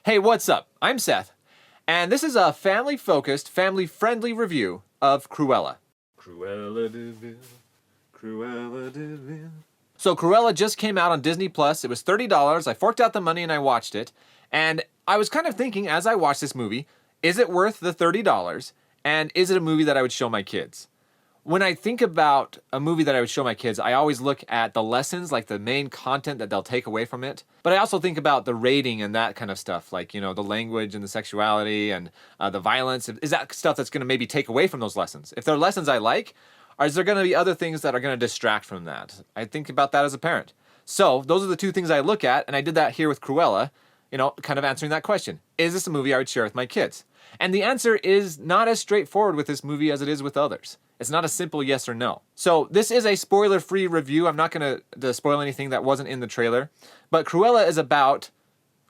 Hey, what's up? I'm Seth, and this is a family-focused, family-friendly review of Cruella. Cruella de Vil, Cruella de Vil. So Cruella just came out on Disney Plus. It was $30. I forked out the money and I watched it. And I was kind of thinking as I watched this movie, is it worth the $30? And is it a movie that I would show my kids? When I think about a movie that I would show my kids, I always look at the lessons, like the main content that they'll take away from it. But I also think about the rating and that kind of stuff, like, the language and the sexuality and the violence. Is that stuff that's going to maybe take away from those lessons? If they're lessons I like, or is there going to be other things that are going to distract from that? I think about that as a parent. So those are the two things I look at, and I did that here with Cruella, kind of answering that question. Is this a movie I would share with my kids? And the answer is not as straightforward with this movie as it is with others. It's not a simple yes or no. So this is a spoiler-free review. I'm not going to spoil anything that wasn't in the trailer. But Cruella is about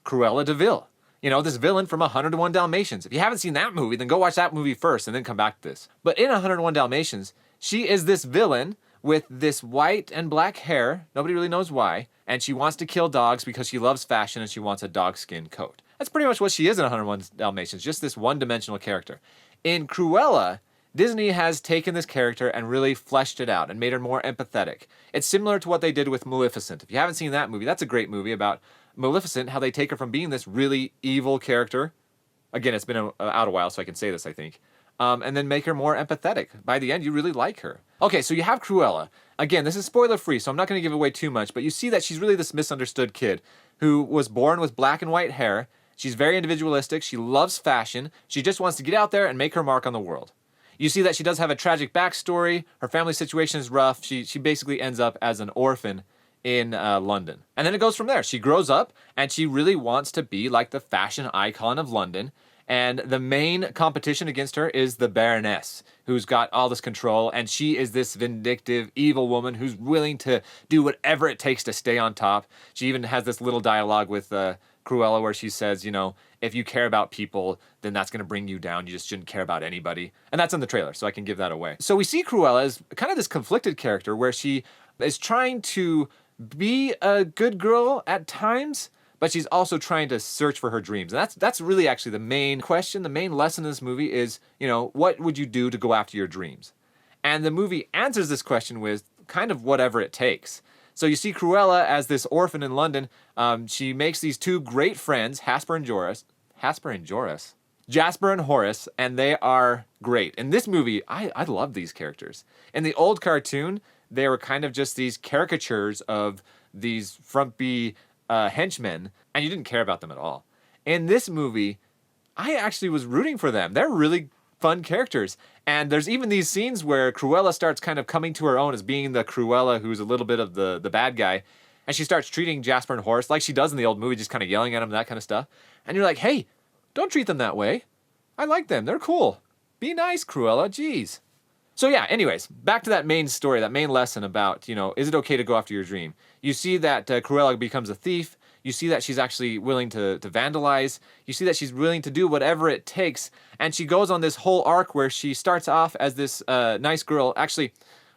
Cruella de Vil. This villain from 101 Dalmatians. If you haven't seen that movie, then go watch that movie first and then come back to this. But in 101 Dalmatians, she is this villain with this white and black hair. Nobody really knows why. And she wants to kill dogs because she loves fashion and she wants a dog skin coat. That's pretty much what she is in 101 Dalmatians, just this one-dimensional character. In Cruella, Disney has taken this character and really fleshed it out and made her more empathetic. It's similar to what they did with Maleficent. If you haven't seen that movie, that's a great movie about Maleficent, how they take her from being this really evil character. Again, it's been out a while, so I can say this, I think. And then make her more empathetic. By the end, you really like her. Okay, so you have Cruella. Again, this is spoiler-free, so I'm not going to give away too much, but you see that she's really this misunderstood kid who was born with black and white hair. She's very individualistic. She loves fashion. She just wants to get out there and make her mark on the world. You see that she does have a tragic backstory. Her family situation is rough. She basically ends up as an orphan in London. And then it goes from there. She grows up, and she really wants to be like the fashion icon of London. And the main competition against her is the Baroness, who's got all this control, and she is this vindictive, evil woman who's willing to do whatever it takes to stay on top. She even has this little dialogue with Cruella where she says, if you care about people, then that's going to bring you down. You just shouldn't care about anybody. And that's in the trailer, so I can give that away. So we see Cruella as kind of this conflicted character where she is trying to be a good girl at times, but she's also trying to search for her dreams. And that's really actually the main question, the main lesson in this movie is, what would you do to go after your dreams? And the movie answers this question with kind of whatever it takes. So you see Cruella as this orphan in London. She makes these two great friends, Jasper and Horace, and they are great. In this movie, I love these characters. In the old cartoon, they were kind of just these caricatures of these frumpy henchmen, and you didn't care about them at all. In this movie, I actually was rooting for them. They're really fun characters. And there's even these scenes where Cruella starts kind of coming to her own as being the Cruella who's a little bit of the bad guy. And she starts treating Jasper and Horace like she does in the old movie, just kind of yelling at them, that kind of stuff. And you're like, hey, don't treat them that way. I like them. They're cool. Be nice, Cruella. Jeez. So yeah, anyways, back to that main story, that main lesson about, is it okay to go after your dream? You see that Cruella becomes a thief. You see that she's actually willing to vandalize. You see that she's willing to do whatever it takes. And she goes on this whole arc where she starts off as this nice girl. Actually,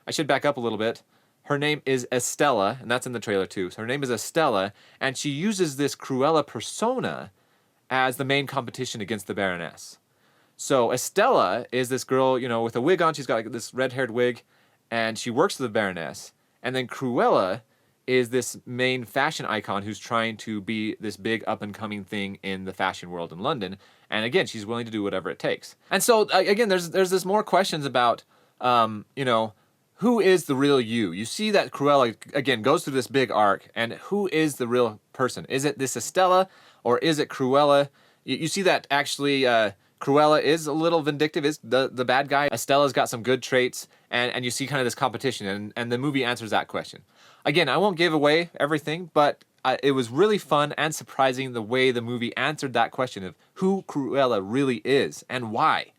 I should back up a little bit. Her name is Estella, and that's in the trailer too. So her name is Estella, and she uses this Cruella persona as the main competition against the Baroness. So Estella is this girl, with a wig on. She's got like this red-haired wig, and she works for the Baroness. And then Cruella is this main fashion icon who's trying to be this big up-and-coming thing in the fashion world in London. And again, she's willing to do whatever it takes. And so, again, there's this more questions about, who is the real you? You see that Cruella, again, goes through this big arc, and who is the real person? Is it this Estella, or is it Cruella? You see that actually Cruella is a little vindictive, is the bad guy. Estella's got some good traits, and you see kind of this competition, and the movie answers that question. Again, I won't give away everything, but it was really fun and surprising the way the movie answered that question of who Cruella really is and why.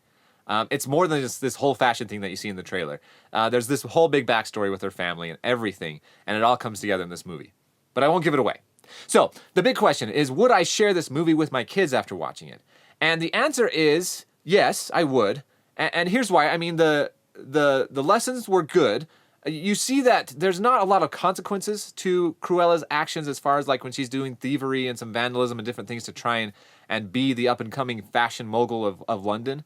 It's more than just this whole fashion thing that you see in the trailer. There's this whole big backstory with her family and everything, and it all comes together in this movie. But I won't give it away. So, the big question is, would I share this movie with my kids after watching it? And the answer is, yes, I would. And here's why. I mean, the lessons were good. You see that there's not a lot of consequences to Cruella's actions as far as like when she's doing thievery and some vandalism and different things to try and be the up-and-coming fashion mogul of London.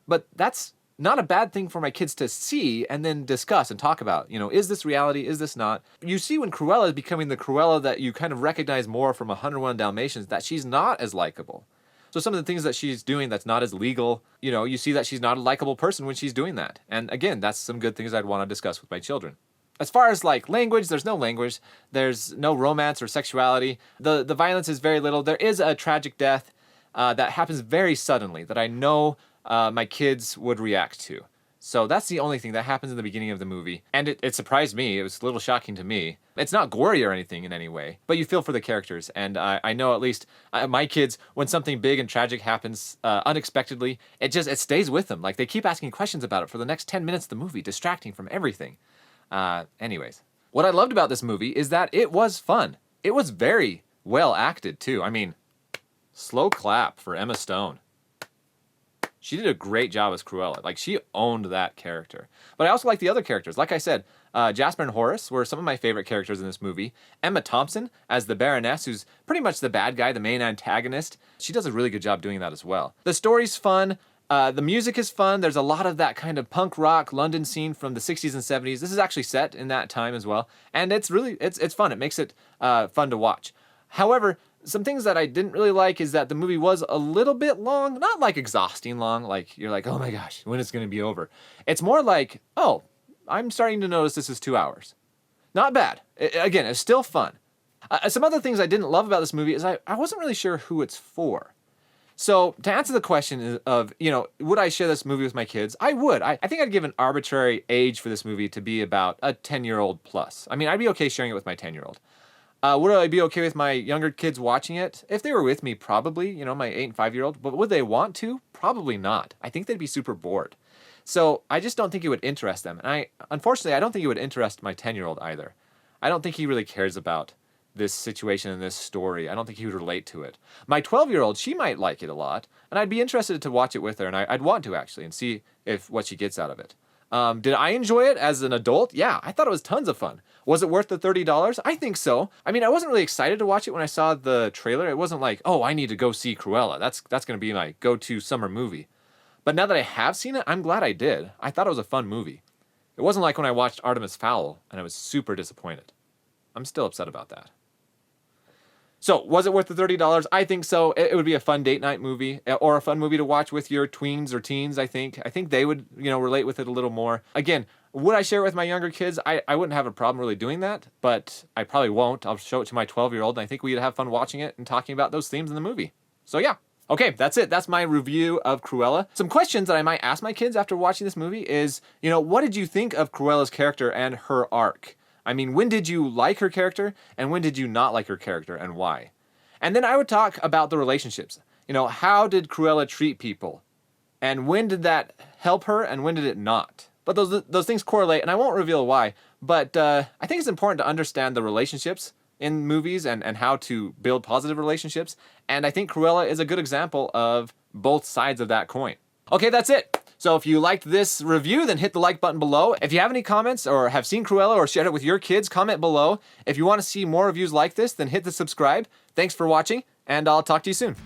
But that's not a bad thing for my kids to see and then discuss and talk about. Is this reality? Is this not? You see when Cruella is becoming the Cruella that you kind of recognize more from 101 Dalmatians, that she's not as likable. So some of the things that she's doing that's not as legal, you see that she's not a likable person when she's doing that. And again, that's some good things I'd want to discuss with my children. As far as like language, there's no language. There's no romance or sexuality. The violence is very little. There is a tragic death that happens very suddenly that I know my kids would react to. So that's the only thing that happens in the beginning of the movie. And it surprised me. It was a little shocking to me. It's not gory or anything in any way, but you feel for the characters. And I know at least my kids, when something big and tragic happens unexpectedly, it stays with them. Like they keep asking questions about it for the next 10 minutes of the movie, distracting from everything. Anyways, what I loved about this movie is that it was fun. It was very well acted too. I mean, slow clap for Emma Stone. She did a great job as Cruella. Like, she owned that character. But I also like the other characters. Like I said, Jasper and Horace were some of my favorite characters in this movie. Emma Thompson as the Baroness, who's pretty much the bad guy, the main antagonist. She does a really good job doing that as well. The story's fun. The music is fun. There's a lot of that kind of punk rock London scene from the 60s and 70s. This is actually set in that time as well. And it's really, it's fun. It makes it fun to watch. However, some things that I didn't really like is that the movie was a little bit long, not like exhausting long, like you're like, oh my gosh, when is it going to be over? It's more like, oh, I'm starting to notice this is 2 hours. Not bad. Again, it's still fun. Some other things I didn't love about this movie is I wasn't really sure who it's for. So to answer the question of, would I share this movie with my kids? I would. I think I'd give an arbitrary age for this movie to be about a 10-year-old plus. I mean, I'd be okay sharing it with my 10-year-old. Would I be okay with my younger kids watching it? If they were with me, probably, my 8 and 5-year-old. But would they want to? Probably not. I think they'd be super bored. So I just don't think it would interest them. And unfortunately, I don't think it would interest my 10-year-old either. I don't think he really cares about this situation and this story. I don't think he would relate to it. My 12-year-old, she might like it a lot, and I'd be interested to watch it with her, and I'd want to actually, and see what she gets out of it. Did I enjoy it as an adult? Yeah, I thought it was tons of fun. Was it worth the $30? I think so. I mean, I wasn't really excited to watch it when I saw the trailer. It wasn't like, oh, I need to go see Cruella. That's going to be my go-to summer movie. But now that I have seen it, I'm glad I did. I thought it was a fun movie. It wasn't like when I watched Artemis Fowl, and I was super disappointed. I'm still upset about that. So, was it worth the $30? I think so. It would be a fun date night movie, or a fun movie to watch with your tweens or teens, I think. I think they would, relate with it a little more. Again, would I share it with my younger kids? I wouldn't have a problem really doing that, but I probably won't. I'll show it to my 12-year-old, and I think we'd have fun watching it and talking about those themes in the movie. So, yeah. Okay, that's it. That's my review of Cruella. Some questions that I might ask my kids after watching this movie is, what did you think of Cruella's character and her arc? I mean, when did you like her character, and when did you not like her character, and why? And then I would talk about the relationships. How did Cruella treat people? And when did that help her, and when did it not? But those things correlate, and I won't reveal why. But I think it's important to understand the relationships in movies and how to build positive relationships. And I think Cruella is a good example of both sides of that coin. Okay, that's it. So if you liked this review, then hit the like button below. If you have any comments or have seen Cruella or shared it with your kids, comment below. If you want to see more reviews like this, then hit the subscribe. Thanks for watching, and I'll talk to you soon.